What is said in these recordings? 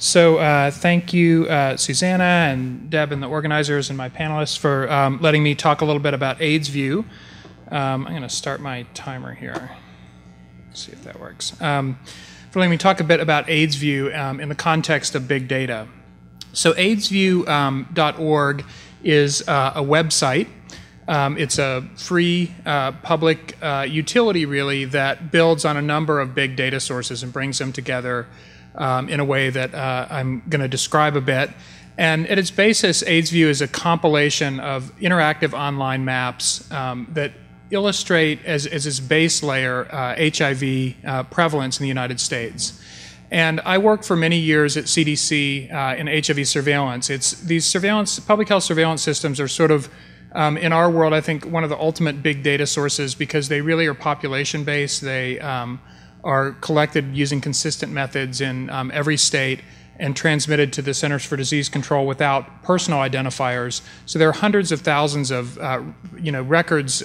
So thank you, Susanna and Deb and the organizers and my panelists for letting me talk a little bit about AIDSVu. I'm going to start my timer here. Let's see if that works. For letting me talk a bit about AIDSVu in the context of big data. So AIDSVu.org is a website. It's a free public utility, really, that builds on a number of big data sources and brings them together in a way that I'm going to describe a bit. And at its basis, AIDSVu is a compilation of interactive online maps that illustrate, as its base layer, HIV prevalence in the United States. And I worked for many years at CDC in HIV surveillance. These public health surveillance systems are sort of, in our world, I think, one of the ultimate big data sources because they really are population-based. They are collected using consistent methods in every state and transmitted to the Centers for Disease Control without personal identifiers. So there are hundreds of thousands of records,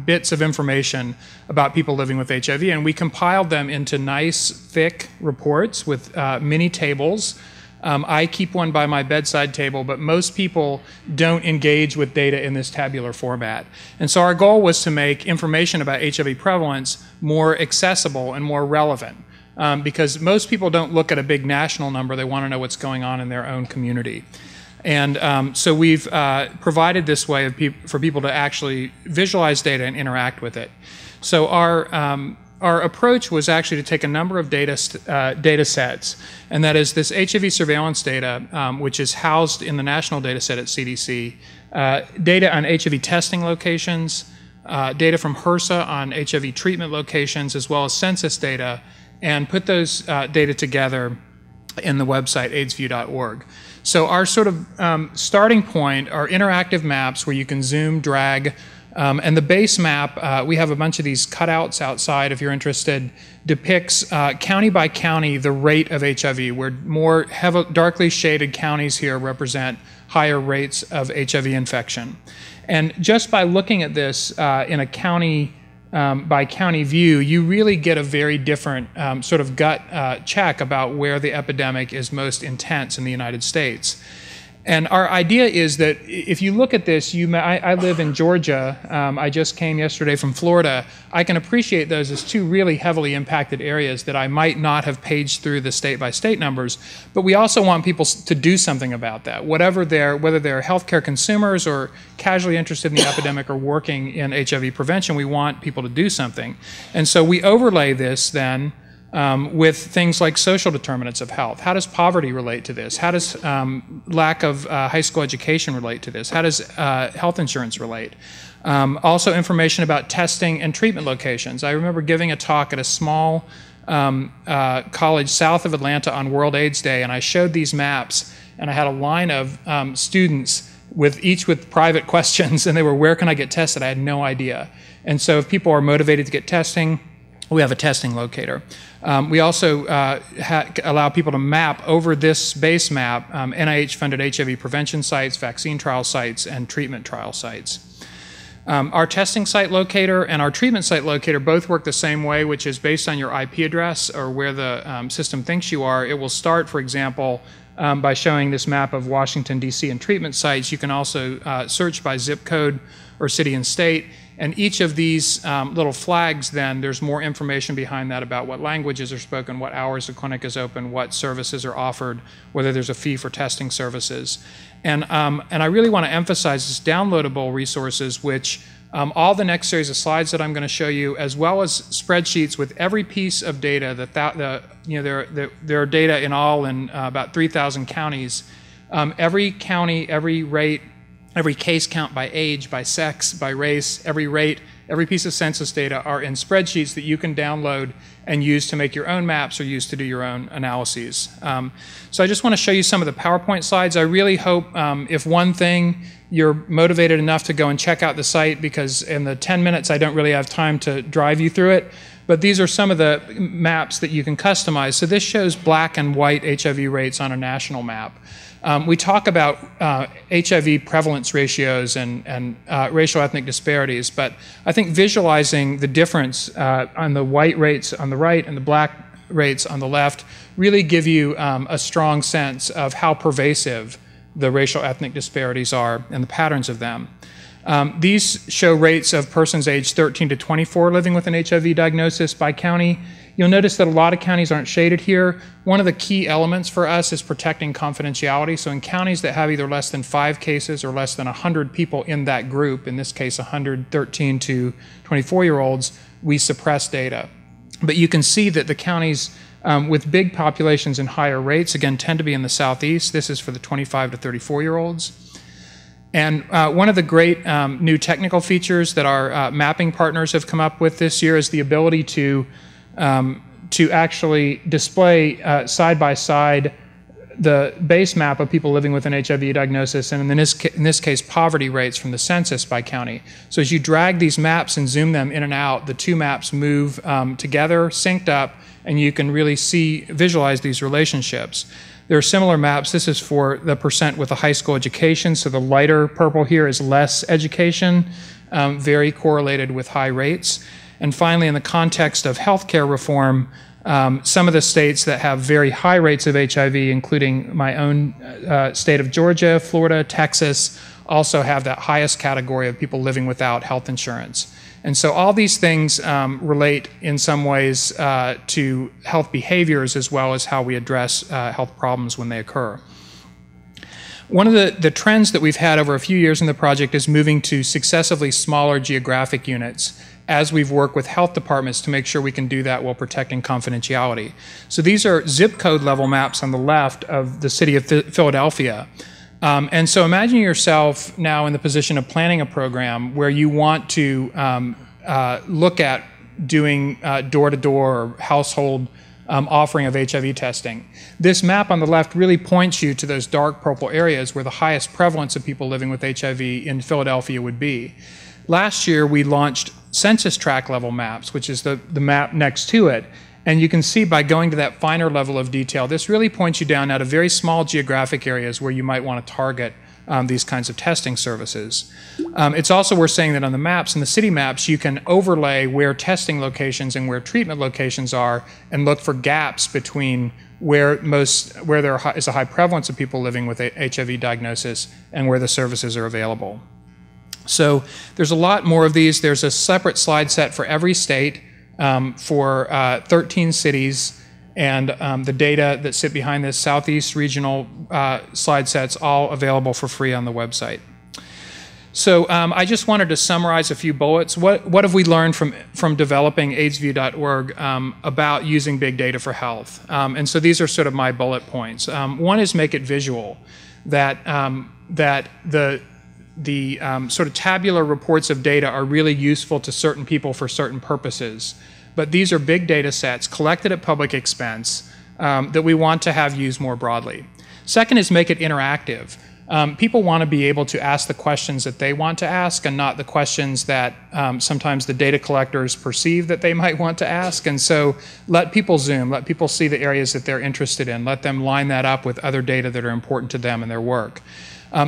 bits of information about people living with HIV, and we compiled them into nice, thick reports with many tables. I keep one by my bedside table, but most people don't engage with data in this tabular format. And so our goal was to make information about HIV prevalence more accessible and more relevant, because most people don't look at a big national number. They want to know what's going on in their own community. And so we've provided this way for people to actually visualize data and interact with it. So our approach was actually to take a number of data sets, and that is this HIV surveillance data, which is housed in the national data set at CDC, data on HIV testing locations, data from HRSA on HIV treatment locations, as well as census data, and put those data together in the website AIDSVu.org. So our sort of starting point are interactive maps where you can zoom, drag, and the base map, we have a bunch of these cutouts outside if you're interested, depicts county by county the rate of HIV, where more darkly shaded counties here represent higher rates of HIV infection. And just by looking at this in a county by county view, you really get a very different sort of gut check about where the epidemic is most intense in the United States. And our idea is that if you look at this, I live in Georgia. I just came yesterday from Florida. I can appreciate those as two really heavily impacted areas that I might not have paged through the state-by-state numbers. But we also want people to do something about that, whether they're healthcare consumers or casually interested in the epidemic or working in HIV prevention. We want people to do something. And so we overlay this then with things like social determinants of health. How does poverty relate to this? How does lack of high school education relate to this? How does health insurance relate? Also information about testing and treatment locations. I remember giving a talk at a small college south of Atlanta on World AIDS Day, and I showed these maps, and I had a line of students each with private questions, and they were, where can I get tested? I had no idea. And so if people are motivated to get testing, we have a testing locator. We also allow people to map over this base map NIH-funded HIV prevention sites, vaccine trial sites, and treatment trial sites. Our testing site locator and our treatment site locator both work the same way, which is based on your IP address or where the system thinks you are. It will start, for example, by showing this map of Washington, D.C. and treatment sites. You can also search by zip code or city and state. And each of these little flags, then, there's more information behind that about what languages are spoken, what hours the clinic is open, what services are offered, whether there's a fee for testing services. And I really want to emphasize this downloadable resources, which all the next series of slides that I'm going to show you, as well as spreadsheets with every piece of data there are data in all in about 3,000 counties. Every county, every rate, every case count by age, by sex, by race, every rate, every piece of census data are in spreadsheets that you can download and use to make your own maps or use to do your own analyses. So I just want to show you some of the PowerPoint slides. I really hope if one thing, you're motivated enough to go and check out the site, because in the 10 minutes I don't really have time to drive you through it. But these are some of the maps that you can customize. So this shows black and white HIV rates on a national map. We talk about HIV prevalence ratios and racial ethnic disparities, but I think visualizing the difference on the white rates on the right and the black rates on the left really give you a strong sense of how pervasive the racial ethnic disparities are and the patterns of them. These show rates of persons aged 13 to 24 living with an HIV diagnosis by county. You'll notice that a lot of counties aren't shaded here. One of the key elements for us is protecting confidentiality. So in counties that have either less than 5 cases or less than 100 people in that group, in this case 113 to 24-year-olds, we suppress data. But you can see that the counties with big populations and higher rates, again, tend to be in the southeast. This is for the 25 to 34-year-olds. And one of the great new technical features that our mapping partners have come up with this year is the ability to actually display side by side the base map of people living with an HIV diagnosis, and in this case, poverty rates from the census by county. So as you drag these maps and zoom them in and out, the two maps move together, synced up, and you can really visualize these relationships. There are similar maps. This is for the percent with a high school education, so the lighter purple here is less education, very correlated with high rates. And finally, in the context of healthcare reform, some of the states that have very high rates of HIV, including my own state of Georgia, Florida, Texas, also have that highest category of people living without health insurance. And so all these things relate in some ways to health behaviors as well as how we address health problems when they occur. One of the trends that we've had over a few years in the project is moving to successively smaller geographic units as we've worked with health departments to make sure we can do that while protecting confidentiality. So these are zip code level maps on the left of the city of Philadelphia. And so imagine yourself now in the position of planning a program where you want to look at doing door-to-door or household offering of HIV testing. This map on the left really points you to those dark purple areas where the highest prevalence of people living with HIV in Philadelphia would be. Last year, we launched census tract level maps, which is the map next to it. And you can see by going to that finer level of detail, this really points you down out of very small geographic areas where you might want to target these kinds of testing services. It's also worth saying that on the maps, in the city maps, you can overlay where testing locations and where treatment locations are and look for gaps between where there is a high prevalence of people living with HIV diagnosis and where the services are available. So there's a lot more of these. There's a separate slide set for every state for 13 cities, and the data that sit behind this Southeast regional slide sets all available for free on the website. So I just wanted to summarize a few bullets. What have we learned from developing AIDSVu.org about using big data for health? And so these are sort of my bullet points. One is make it visual, that the sort of tabular reports of data are really useful to certain people for certain purposes. But these are big data sets collected at public expense that we want to have used more broadly. Second is make it interactive. People want to be able to ask the questions that they want to ask and not the questions that sometimes the data collectors perceive that they might want to ask. And so let people zoom, let people see the areas that they're interested in, let them line that up with other data that are important to them in their work.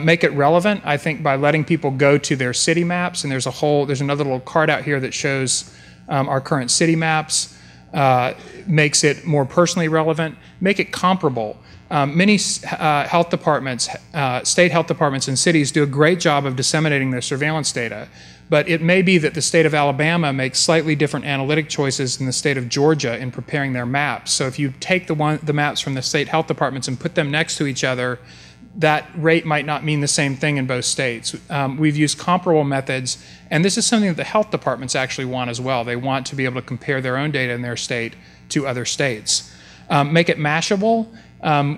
Make it relevant, I think, by letting people go to their city maps, and there's another little card out here that shows our current city maps, makes it more personally relevant, make it comparable. Many health departments, state health departments in cities do a great job of disseminating their surveillance data, but it may be that the state of Alabama makes slightly different analytic choices than the state of Georgia in preparing their maps. So if you take the maps from the state health departments and put them next to each other, that rate might not mean the same thing in both states. We've used comparable methods, and this is something that the health departments actually want as well. They want to be able to compare their own data in their state to other states. Make it mashable,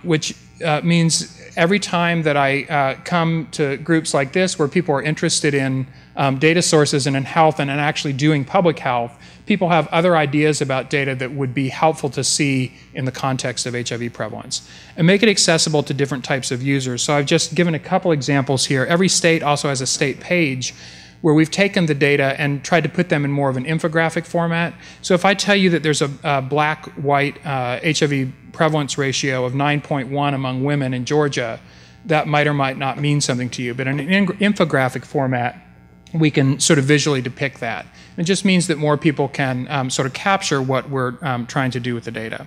which means every time that I come to groups like this where people are interested in data sources and in health and in actually doing public health, people have other ideas about data that would be helpful to see in the context of HIV prevalence. And make it accessible to different types of users. So I've just given a couple examples here. Every state also has a state page where we've taken the data and tried to put them in more of an infographic format. So if I tell you that there's a black-white HIV prevalence ratio of 9.1 among women in Georgia, that might or might not mean something to you. But in an infographic format, we can sort of visually depict that. It just means that more people can sort of capture what we're trying to do with the data.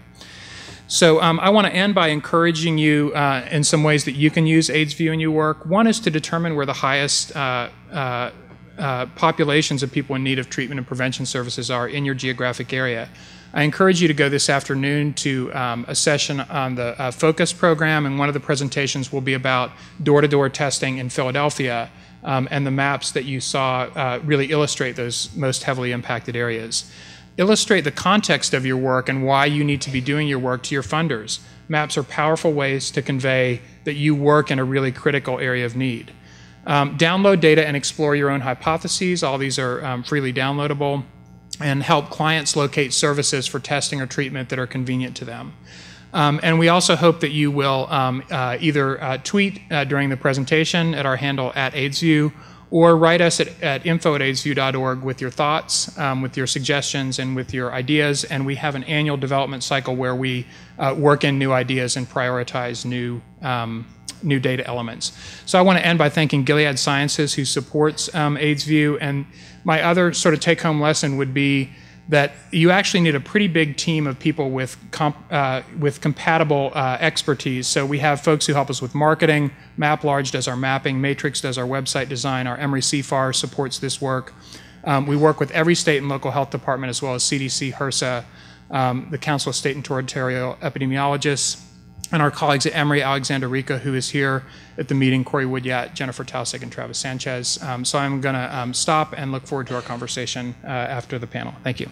So I want to end by encouraging you in some ways that you can use AIDSVu in your work. One is to determine where the highest populations of people in need of treatment and prevention services are in your geographic area. I encourage you to go this afternoon to a session on the FOCUS program, and one of the presentations will be about door-to-door testing in Philadelphia, and the maps that you saw really illustrate those most heavily impacted areas. Illustrate the context of your work and why you need to be doing your work to your funders. Maps are powerful ways to convey that you work in a really critical area of need. Download data and explore your own hypotheses. All these are freely downloadable, and help clients locate services for testing or treatment that are convenient to them. And we also hope that you will either tweet during the presentation at our handle @AIDSVu, or write us at info@aidsvu.org with your thoughts, with your suggestions, and with your ideas. And we have an annual development cycle where we work in new ideas and prioritize new data elements. So I want to end by thanking Gilead Sciences, who supports AIDSVu. And my other sort of take-home lesson would be that you actually need a pretty big team of people with compatible expertise. So we have folks who help us with marketing. MapLarge does our mapping. Matrix does our website design. Our Emory CFAR supports this work. We work with every state and local health department, as well as CDC, HRSA, the Council of State and Territorial Epidemiologists, and our colleagues at Emory, Alexander Rica, who is here at the meeting, Corey Woodyat, Jennifer Tausig, and Travis Sanchez. So I'm going to stop and look forward to our conversation after the panel. Thank you.